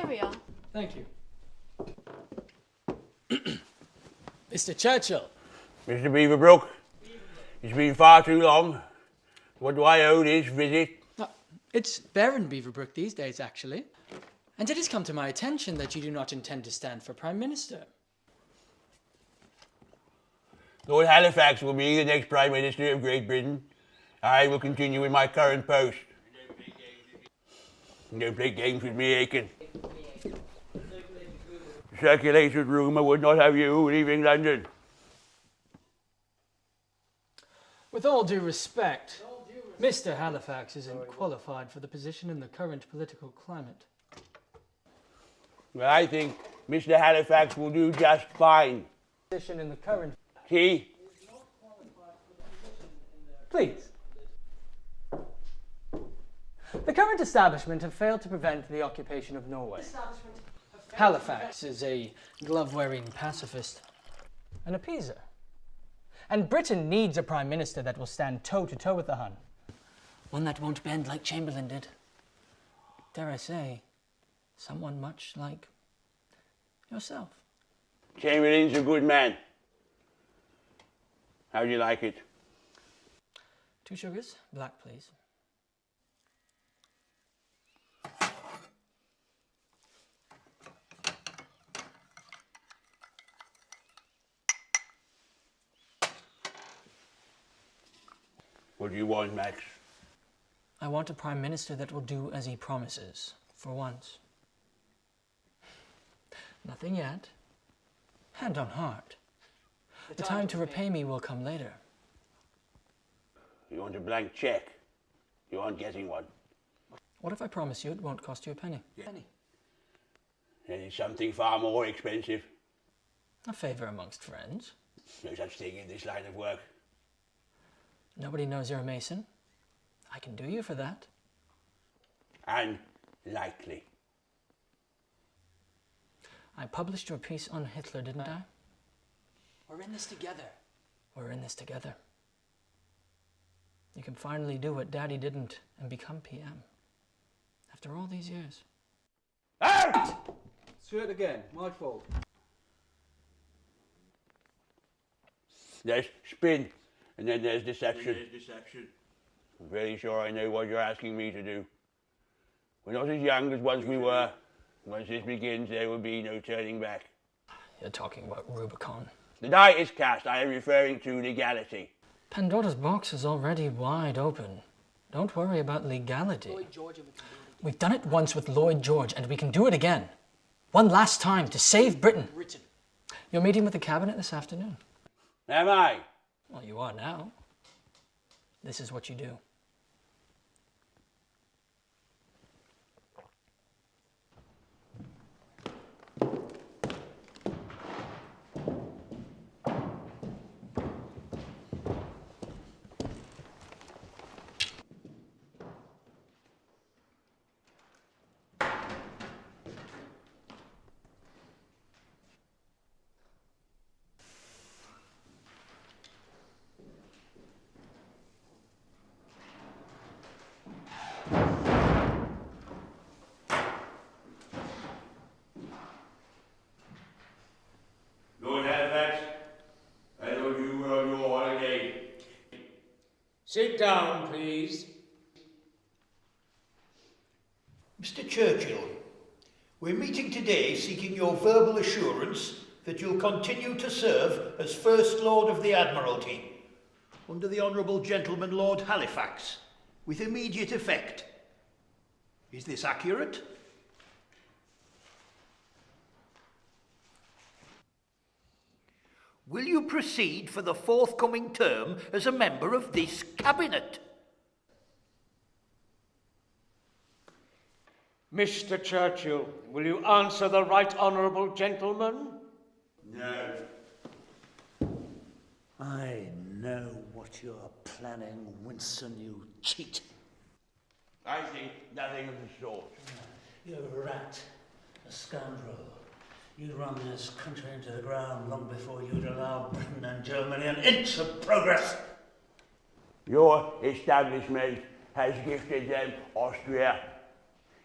Here we are. Thank you. Mr. Churchill. Mr. Beaverbrook, it's been far too long. What do I owe this visit? It's Baron Beaverbrook these days, actually. And it has come to my attention that you do not intend to stand for Prime Minister. Lord Halifax will be the next Prime Minister of Great Britain. I will continue in my current post. Don't play games with me, Aiken. Circulated rumour would not have you leaving London. With all due respect, Mr. Halifax isn't qualified for the position in the current political climate. Well, I think Mr. Halifax will do just fine. Position in the current... See? Please. The current establishment have failed to prevent the occupation of Norway. Halifax is a glove-wearing pacifist, an appeaser. And Britain needs a Prime Minister that will stand toe-to-toe with the Hun. One that won't bend like Chamberlain did. Dare I say, someone much like yourself. Chamberlain's a good man. How do you like it? 2 sugars, black please. What do you want, Max? I want a Prime Minister that will do as he promises, for once. Nothing yet. Hand on heart. The time to repay me will come later. You want a blank check? You aren't getting one. What if I promise you it won't cost you a penny? Then it's something far more expensive. A favour amongst friends. No such thing in this line of work. Nobody knows you're a Mason. I can do you for that. And likely. I published your piece on Hitler, didn't I? We're in this together. We're in this together. You can finally do what Daddy didn't and become PM. After all these years. Out! Straight again, my fault. There's spin, and then there's deception. I'm very sure I know what you're asking me to do. We're not as young as once we were. Once this begins, there will be no turning back. You're talking about Rubicon. The die is cast. I am referring to legality. Pandora's box is already wide open. Don't worry about legality. We've done it once with Lloyd George, and we can do it again. One last time to save Britain. You're meeting with the cabinet this afternoon. Am I? Well, you are now. This is what you do. Sit down, please. Mr. Churchill, we're meeting today seeking your verbal assurance that you'll continue to serve as First Lord of the Admiralty under the Honourable Gentleman Lord Halifax with immediate effect. Is this accurate? Will you proceed for the forthcoming term as a member of this cabinet? Mr. Churchill, will you answer the right honourable gentleman? No. I know what you're planning, Winston, you cheat. I think nothing of the sort. You're a rat, a scoundrel. You'd run this country into the ground long before you'd allow Britain and Germany an inch of progress. Your establishment has gifted them Austria.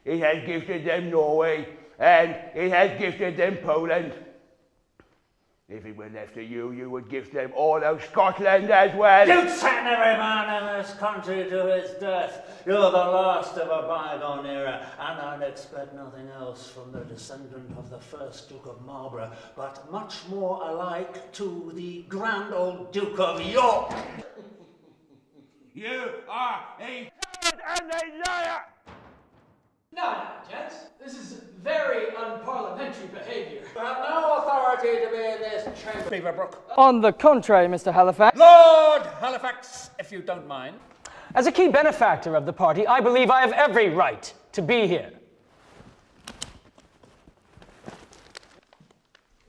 It has gifted them Norway, and it has gifted them Poland. If it were left to you, you would gift them all of Scotland as well. You send every man in this country to his death. You're the last of a bygone era, and I'd expect nothing else from the descendant of the first Duke of Marlborough, but much more alike to the grand old Duke of York. You are a and a liar! No, gents. This is very unparliamentary behaviour. You have no authority to be in this chamber, Beaverbrook. On the contrary, Mr. Halifax. Lord Halifax, if you don't mind. As a key benefactor of the party, I believe I have every right to be here.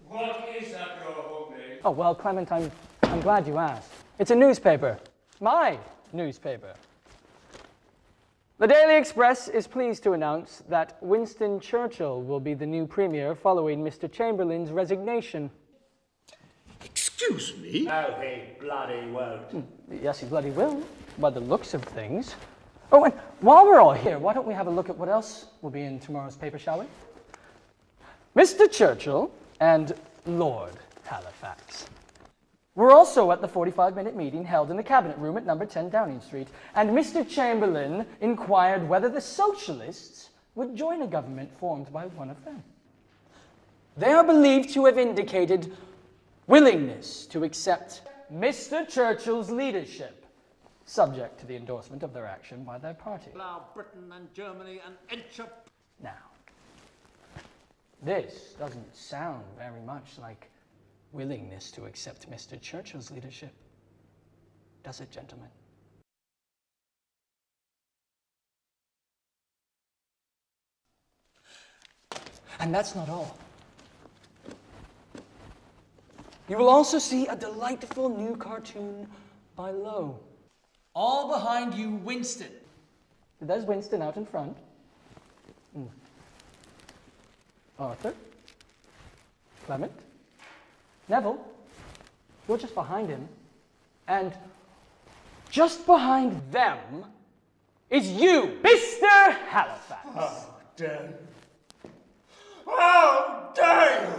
What is that your home name? Oh, well, Clement, I'm glad you asked. It's a newspaper. My newspaper. The Daily Express is pleased to announce that Winston Churchill will be the new Premier following Mr. Chamberlain's resignation. Excuse me? No, he bloody won't. Yes, he bloody will, by the looks of things. Oh, and while we're all here, why don't we have a look at what else will be in tomorrow's paper, shall we? Mr. Churchill and Lord Halifax were also at the 45-minute meeting held in the Cabinet Room at number 10 Downing Street, and Mr. Chamberlain inquired whether the Socialists would join a government formed by one of them. They are believed to have indicated willingness to accept Mr. Churchill's leadership, subject to the endorsement of their action by their party. Allow Britain and Germany an inch up. Now, this doesn't sound very much like willingness to accept Mr. Churchill's leadership, does it, gentlemen? And that's not all. You will also see a delightful new cartoon by Lowe. All behind you, Winston. There's Winston out in front. Arthur. Clement. Neville. You're just behind him. And just behind them is you, Mr. Halifax. Oh, damn. Oh, damn!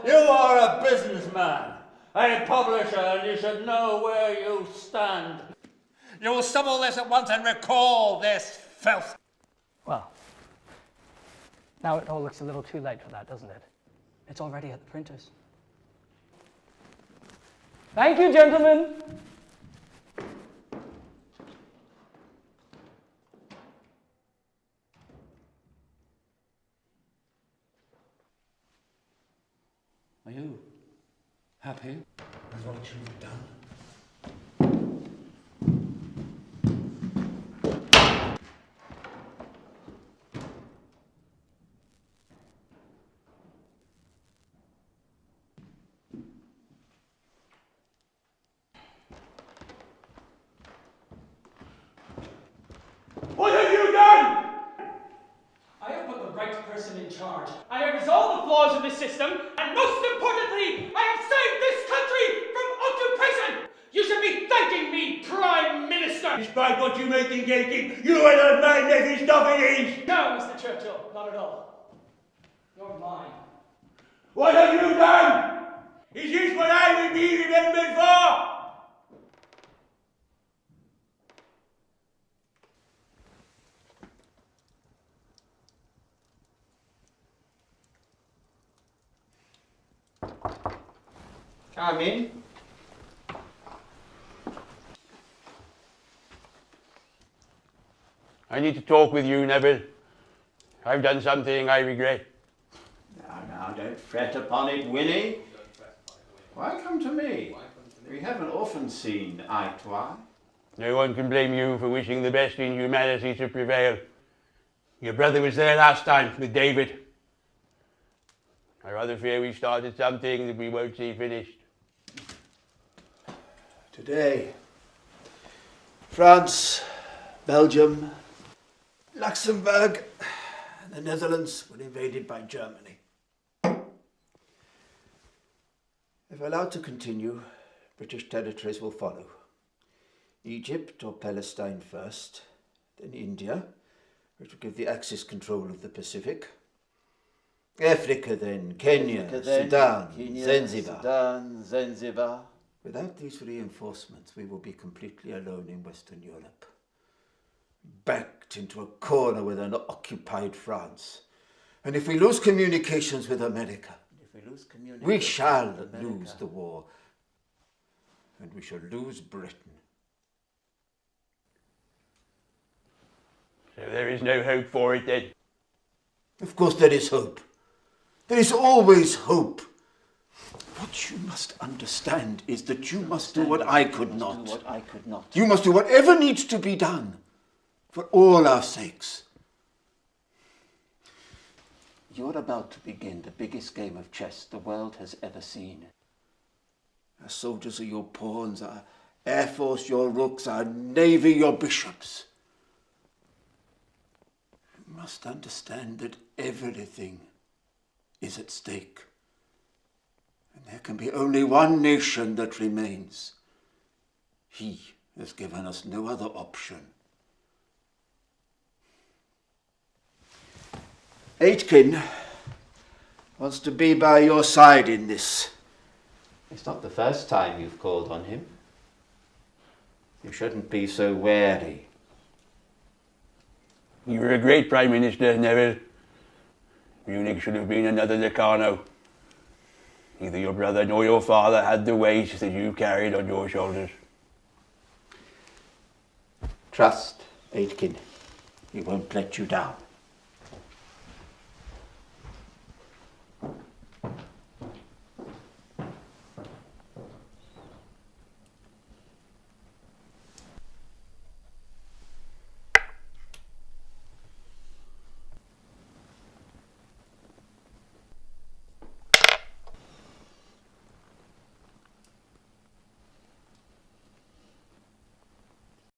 You are a businessman, a publisher, and you should know where you stand. You will stop all this at once and recall this filth. Well, now it all looks a little too late for that, doesn't it? It's already at the printers. Thank you, gentlemen. Are you happy with what you've done? What have you done? I have put the right person in charge. I have resolved the flaws of the system, and most importantly, I have saved this country from occupation! You should be thanking me, Prime Minister! Despite what you may think, Aiken, you are not my nephew Stoppities! No, Mr. Churchill, not at all. You're mine. What have you done? Is this what I will be remembered for? Come in. I need to talk with you, Neville. I've done something I regret. Now, don't fret upon it, Winnie. Why come to me? We haven't often seen eye to eye. No one can blame you for wishing the best in humanity to prevail. Your brother was there last time with David. I rather fear we started something that we won't see finished. Today, France, Belgium, Luxembourg, and the Netherlands were invaded by Germany. If allowed to continue, British territories will follow. Egypt or Palestine first, then India, which will give the Axis control of the Pacific. Africa then, Kenya, Sudan, Zanzibar. Without these reinforcements, we will be completely alone in Western Europe. Backed into a corner with an occupied France. And if we lose communications with America, we shall lose the war. And we shall lose Britain. So there is no hope for it then? Of course there is hope. There is always hope. What you must understand is that you must do what I could not. You must do whatever needs to be done for all our sakes. You're about to begin the biggest game of chess the world has ever seen. Our soldiers are your pawns, our air force your rooks, our navy your bishops. You must understand that everything is at stake. And there can be only one nation that remains. He has given us no other option. Aitken wants to be by your side in this. It's not the first time you've called on him. You shouldn't be so wary. You were a great Prime Minister, Neville. Munich should have been another Locarno. Neither your brother nor your father had the weight that you carried on your shoulders. Trust Aitken. He won't let you down.